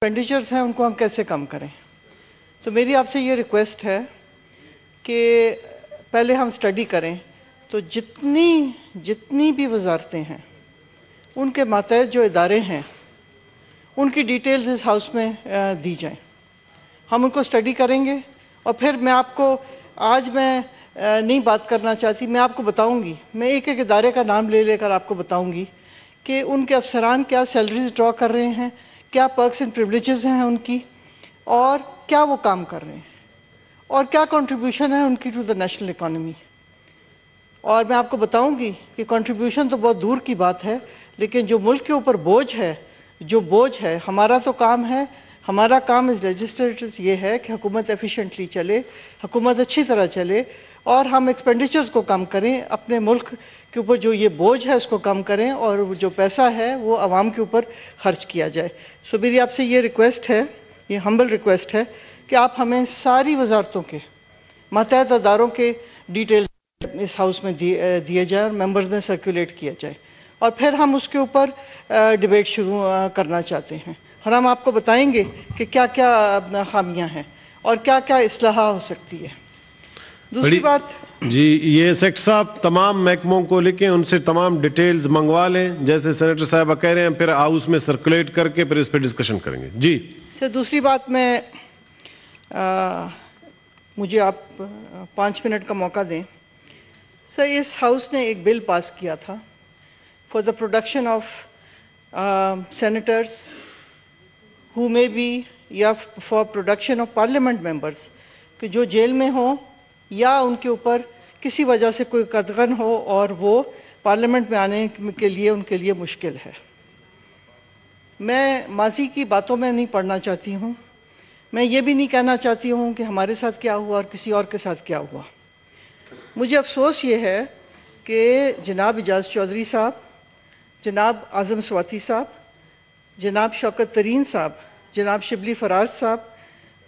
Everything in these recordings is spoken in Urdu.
ایکسپینڈیچرز ہیں ان کو ہم کیسے کم کریں. تو میری آپ سے یہ ریکویسٹ ہے کہ پہلے ہم اسٹڈی کریں تو جتنی بھی وزارتیں ہیں ان کے ماتحت جو ادارے ہیں ان کی ڈیٹیلز اس ہاؤس میں دی جائیں. ہم ان کو اسٹڈی کریں گے اور پھر میں آپ کو آج میں نہیں بات کرنا چاہتی, میں آپ کو بتاؤں گی, میں ایک ایک ادارے کا نام لے کر آپ کو بتاؤں گی کہ ان کے افسران کیا سیلریز ڈرا کر رہے ہیں, کیا پرکس اینڈ پریولیجز ہیں ان کی, اور کیا وہ کام کر رہے ہیں, اور کیا کنٹریبیوشن ہے ان کی ٹو دا نیشنل اکانومی. اور میں آپ کو بتاؤں گی کہ کنٹریبیوشن تو بہت دور کی بات ہے, لیکن جو ملک کے اوپر بوجھ ہے, ہمارا تو کام ہے, ہمارا کام از لیجسلیٹرز یہ ہے کہ حکومت ایفیشینٹلی چلے, حکومت اچھی طرح چلے, اور ہم ایکسپینڈیچرز کو کم کریں, اپنے ملک کے اوپر جو یہ بوجھ ہے اس کو کم کریں, اور جو پیسہ ہے وہ عوام کے اوپر خرچ کیا جائے. سو میری آپ سے یہ ریکویسٹ ہے, یہ ہمبل ریکویسٹ ہے کہ آپ ہمیں ساری وزارتوں کے ماتحت اداروں کے ڈیٹیل اس ہاؤس میں دیے جائیں اور ممبرز میں سرکولیٹ کیا جائے, اور پھر ہم اس کے اوپر ڈیبیٹ شروع کرنا چاہتے ہیں, اور ہم آپ کو بتائیں گے کہ کیا کیا خامیاں ہیں اور کیا کیا اصلاح ہو سکتی ہے. دوسری بات جی, یہ سیکٹر صاحب تمام محکموں کو لکھیں, ان سے تمام ڈیٹیلز منگوا لیں جیسے سینیٹر صاحبہ کہہ رہے ہیں, پھر ہاؤس میں سرکولیٹ کر کے پھر اس پہ ڈسکشن کریں گے. جی سر, دوسری بات میں مجھے آپ 5 منٹ کا موقع دیں. سر, اس ہاؤس نے ایک بل پاس کیا تھا for the production of senators who may be, یا for production of parliament members کہ جو جیل میں ہوں یا ان کے اوپر کسی وجہ سے کوئی قدغن ہو اور وہ پارلیمنٹ میں آنے کے لیے ان کے لیے مشکل ہے. میں ماضی کی باتوں میں نہیں پڑھنا چاہتی ہوں, میں یہ بھی نہیں کہنا چاہتی ہوں کہ ہمارے ساتھ کیا ہوا اور کسی اور کے ساتھ کیا ہوا. مجھے افسوس یہ ہے کہ جناب اعجاز چودھری صاحب, جناب اعظم سواتی صاحب, جناب شوکت ترین صاحب, جناب شبلی فراز صاحب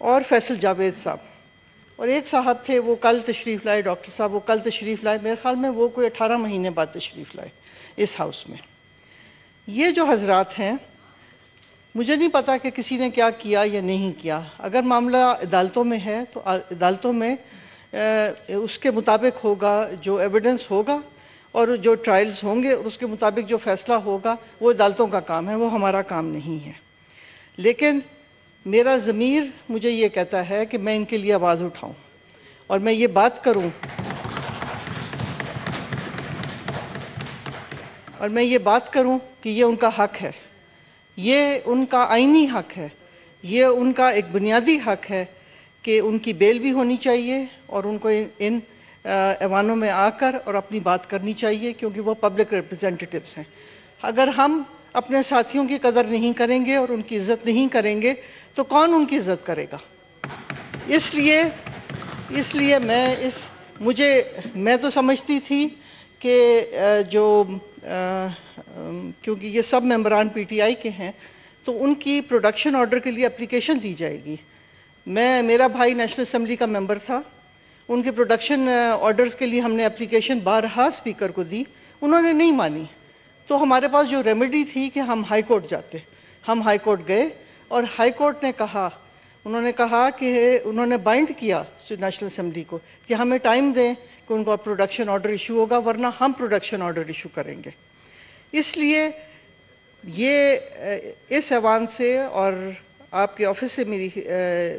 اور فیصل جاوید صاحب, اور ایک صاحب تھے وہ کل تشریف لائے, ڈاکٹر صاحب وہ کل تشریف لائے, میرے خیال میں وہ کوئی 18 مہینے بعد تشریف لائے اس ہاؤس میں. یہ جو حضرات ہیں, مجھے نہیں پتا کہ کسی نے کیا کیا یا نہیں کیا. اگر معاملہ عدالتوں میں ہے تو عدالتوں میں اس کے مطابق ہوگا, جو ایویڈنس ہوگا اور جو ٹرائلز ہوں گے اس کے مطابق جو فیصلہ ہوگا وہ عدالتوں کا کام ہے, وہ ہمارا کام نہیں ہے. لیکن میرا ضمیر مجھے یہ کہتا ہے کہ میں ان کے لیے آواز اٹھاؤں اور میں یہ بات کروں, کہ یہ ان کا حق ہے, یہ ان کا آئینی حق ہے, یہ ان کا ایک بنیادی حق ہے کہ ان کی بیل بھی ہونی چاہیے اور ان کو ان ایوانوں میں آ کر اور اپنی بات کرنی چاہیے, کیونکہ وہ پبلک ریپرزینٹیٹیوز ہیں. اگر ہم اپنے ساتھیوں کی قدر نہیں کریں گے اور ان کی عزت نہیں کریں گے تو کون ان کی عزت کرے گا. اس لیے میں تو سمجھتی تھی کہ کیونکہ یہ سب ممبران پی ٹی آئی کے ہیں تو ان کی پروڈکشن آرڈر کے لیے اپلیکیشن دی جائے گی. میرا بھائی نیشنل اسمبلی کا ممبر تھا, ان کے پروڈکشن آرڈرز کے لیے ہم نے اپلیکیشن بارہا اسپیکر کو دی, انہوں نے نہیں مانی. تو ہمارے پاس جو ریمیڈی تھی کہ ہم ہائی کورٹ جاتے, ہم ہائی کورٹ گئے اور ہائی کورٹ نے کہا, انہوں نے بائنڈ کیا نیشنل اسمبلی کو کہ ہمیں ٹائم دیں کہ ان کو پروڈکشن آرڈر ایشو ہوگا, ورنہ ہم پروڈکشن آرڈر ایشو کریں گے. اس لیے یہ اس ایوان سے اور آپ کے آفس سے میری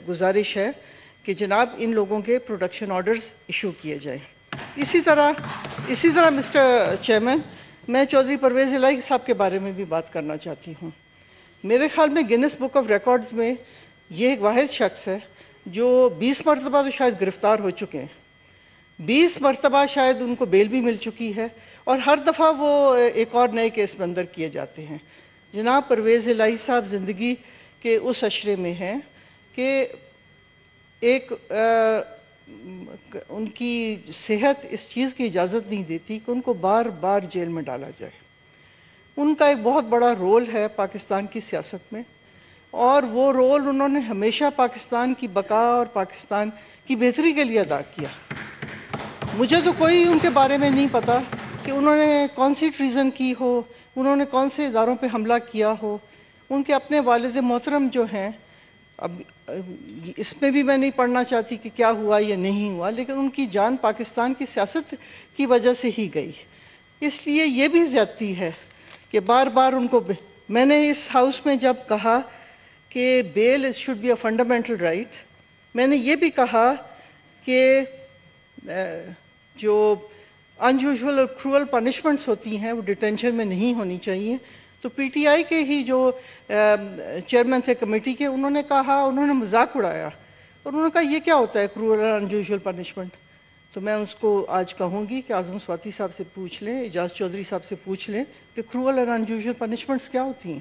گزارش ہے کہ جناب ان لوگوں کے پروڈکشن آرڈرز ایشو کیے جائیں. اسی طرح مسٹر چیئرمین, میں چودھری پرویز الہی صاحب کے بارے میں بھی بات کرنا چاہتی ہوں. میرے خیال میں گینس بک آف ریکارڈز میں یہ ایک واحد شخص ہے جو 20 مرتبہ تو شاید گرفتار ہو چکے ہیں, 20 مرتبہ شاید ان کو بیل بھی مل چکی ہے, اور ہر دفعہ وہ ایک اور نئے کیس میں اندر کیے جاتے ہیں. جناب پرویز الہی صاحب زندگی کے اس اشرے میں ہیں کہ ایک ان کی صحت اس چیز کی اجازت نہیں دیتی کہ ان کو بار بار جیل میں ڈالا جائے. ان کا ایک بہت بڑا رول ہے پاکستان کی سیاست میں, اور وہ رول انہوں نے ہمیشہ پاکستان کی بقا اور پاکستان کی بہتری کے لیے ادا کیا. مجھے تو کوئی ان کے بارے میں نہیں پتا کہ انہوں نے کون سی ٹریزن کی ہو, انہوں نے کون سے اداروں پہ حملہ کیا ہو. ان کے اپنے والد محترم جو ہیں، اب اس میں بھی میں نہیں پڑھنا چاہتی کہ کیا ہوا یا نہیں ہوا، لیکن ان کی جان پاکستان کی سیاست کی وجہ سے ہی گئی. اس لیے یہ بھی زیادتی ہے کہ بار بار ان کو میں نے اس ہاؤس میں جب کہا کہ bail should be a fundamental right, میں نے یہ بھی کہا کہ جو انیوژول اور کرول پنشمنٹس ہوتی ہیں وہ ڈیٹینشن میں نہیں ہونی چاہیے. تو پی ٹی آئی کے ہی جو چیئرمین تھے کمیٹی کے، انہوں نے مذاق اڑایا اور انہوں نے کہا یہ کیا ہوتا ہے کرول اور انیوژول پنشمنٹ. تو میں اس کو آج کہوں گی کہ اعظم سواتی صاحب سے پوچھ لیں، اعجاز چودھری صاحب سے پوچھ لیں کہ کرول اور انیوژول پنشمنٹس کیا ہوتی ہیں.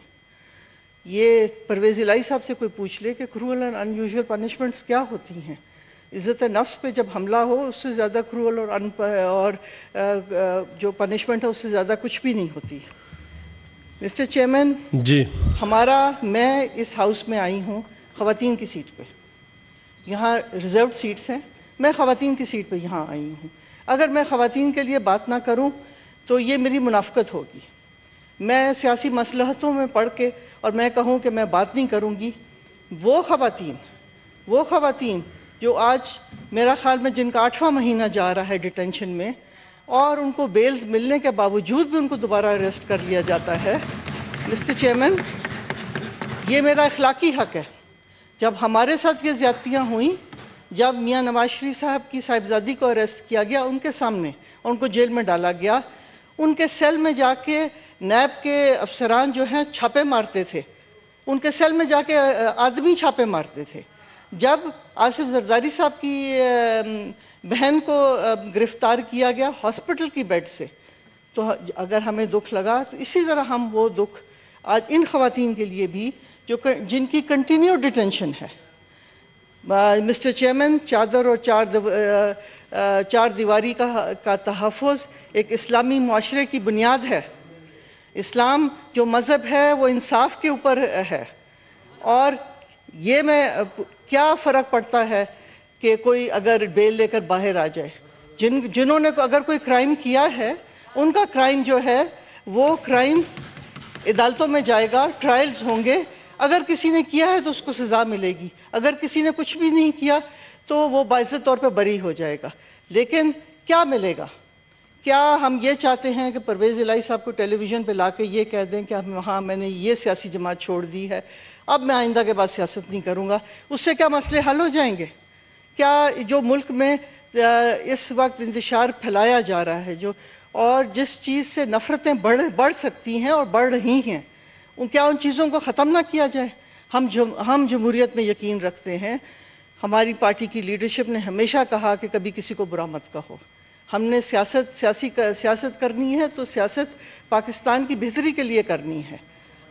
یہ پرویز الہی صاحب سے کوئی پوچھ لے کہ کرول اور انیوژول پنشمنٹس کیا ہوتی ہیں. عزت نفس پہ جب حملہ ہو اس سے زیادہ کرول اور جو پنشمنٹ ہے اس سے زیادہ کچھ بھی نہیں ہوتی. مسٹر چیئرمین جی، میں اس ہاؤس میں آئی ہوں خواتین کی سیٹ پہ. یہاں ریزروڈ سیٹس ہیں، میں خواتین کی سیٹ پہ یہاں آئی ہوں. اگر میں خواتین کے لیے بات نہ کروں تو یہ میری منافقت ہوگی. میں سیاسی مصلحتوں میں پڑھ کے اور میں کہوں کہ میں بات نہیں کروں گی، وہ خواتین جو آج میرا خیال میں جن کا 8واں مہینہ جا رہا ہے ڈیٹینشن میں، اور ان کو بیلز ملنے کے باوجود بھی ان کو دوبارہ اریسٹ کر لیا جاتا ہے. مسٹر چیئرمین، یہ میرا اخلاقی حق ہے. جب ہمارے ساتھ یہ زیادتیاں ہوئیں، جب میاں نواز شریف صاحب کی صاحبزادی کو اریسٹ کیا گیا ان کے سامنے اور ان کو جیل میں ڈالا گیا، ان کے سیل میں جا کے نیب کے افسران جو ہیں چھاپے مارتے تھے، ان کے سیل میں جا کے آدمی چھاپے مارتے تھے. جب آصف زرداری صاحب کی بہن کو گرفتار کیا گیا ہاسپٹل کی بیڈ سے، تو اگر ہمیں دکھ لگا تو اسی طرح ہم وہ دکھ آج ان خواتین کے لیے بھی جن کی کنٹینیو ڈیٹینشن ہے. مسٹر چیئرمین، چادر اور چار دیواری کا تحفظ ایک اسلامی معاشرے کی بنیاد ہے. اسلام جو مذہب ہے وہ انصاف کے اوپر ہے. اور یہ میں کیا فرق پڑتا ہے کہ کوئی اگر بیل لے کر باہر آ جائے، جنہوں نے اگر کوئی کرائم کیا ہے ان کا کرائم جو ہے وہ کرائم عدالتوں میں جائے گا، ٹرائلز ہوں گے. اگر کسی نے کیا ہے تو اس کو سزا ملے گی، اگر کسی نے کچھ بھی نہیں کیا تو وہ باعزت طور پہ بری ہو جائے گا. لیکن کیا ملے گا؟ کیا ہم یہ چاہتے ہیں کہ پرویز الہی صاحب کو ٹیلی ویژن پہ لا کے یہ کہہ دیں کہ ہاں میں نے یہ سیاسی جماعت چھوڑ دی ہے، اب میں آئندہ کے بعد سیاست نہیں کروں گا؟ اس سے کیا مسئلے حل ہو جائیں گے؟ کیا جو ملک میں اس وقت انتشار پھیلایا جا رہا ہے اور جس چیز سے نفرتیں بڑھ سکتی ہیں اور بڑھ رہی ہیں، کیا ان چیزوں کو ختم نہ کیا جائے؟ ہم جمہوریت میں یقین رکھتے ہیں. ہماری پارٹی کی لیڈرشپ نے ہمیشہ کہا کہ کبھی کسی کو برا مت کہو. ہم نے سیاست کرنی ہے تو سیاست پاکستان کی بہتری کے لیے کرنی ہے.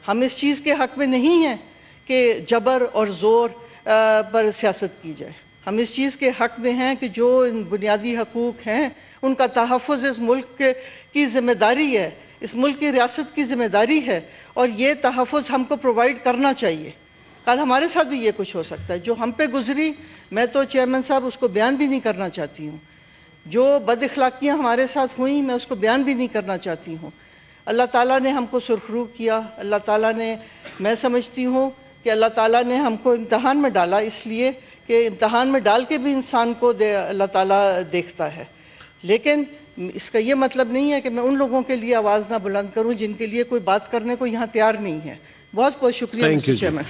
ہم اس چیز کے حق میں نہیں ہیں کہ جبر اور زور پر سیاست کی جائے. ہم اس چیز کے حق میں ہیں کہ جو ان بنیادی حقوق ہیں ان کا تحفظ اس ملک کی ذمہ داری ہے، اس ملک کی ریاست کی ذمہ داری ہے، اور یہ تحفظ ہم کو پرووائڈ کرنا چاہیے. کل ہمارے ساتھ بھی یہ کچھ ہو سکتا ہے. جو ہم پہ گزری، میں تو چیئرمین صاحب اس کو بیان بھی نہیں کرنا چاہتی ہوں. جو بد اخلاقیاں ہمارے ساتھ ہوئیں میں اس کو بیان بھی نہیں کرنا چاہتی ہوں. اللہ تعالیٰ نے ہم کو سرخرو کیا. اللہ تعالیٰ نے، میں سمجھتی ہوں کہ اللہ تعالیٰ نے ہم کو امتحان میں ڈالا، اس لیے کہ امتحان میں ڈال کے بھی انسان کو اللہ تعالیٰ دیکھتا ہے. لیکن اس کا یہ مطلب نہیں ہے کہ میں ان لوگوں کے لیے آواز نہ بلند کروں جن کے لیے کوئی بات کرنے کو یہاں تیار نہیں ہے. بہت بہت شکریہ مسٹر چیئرمین.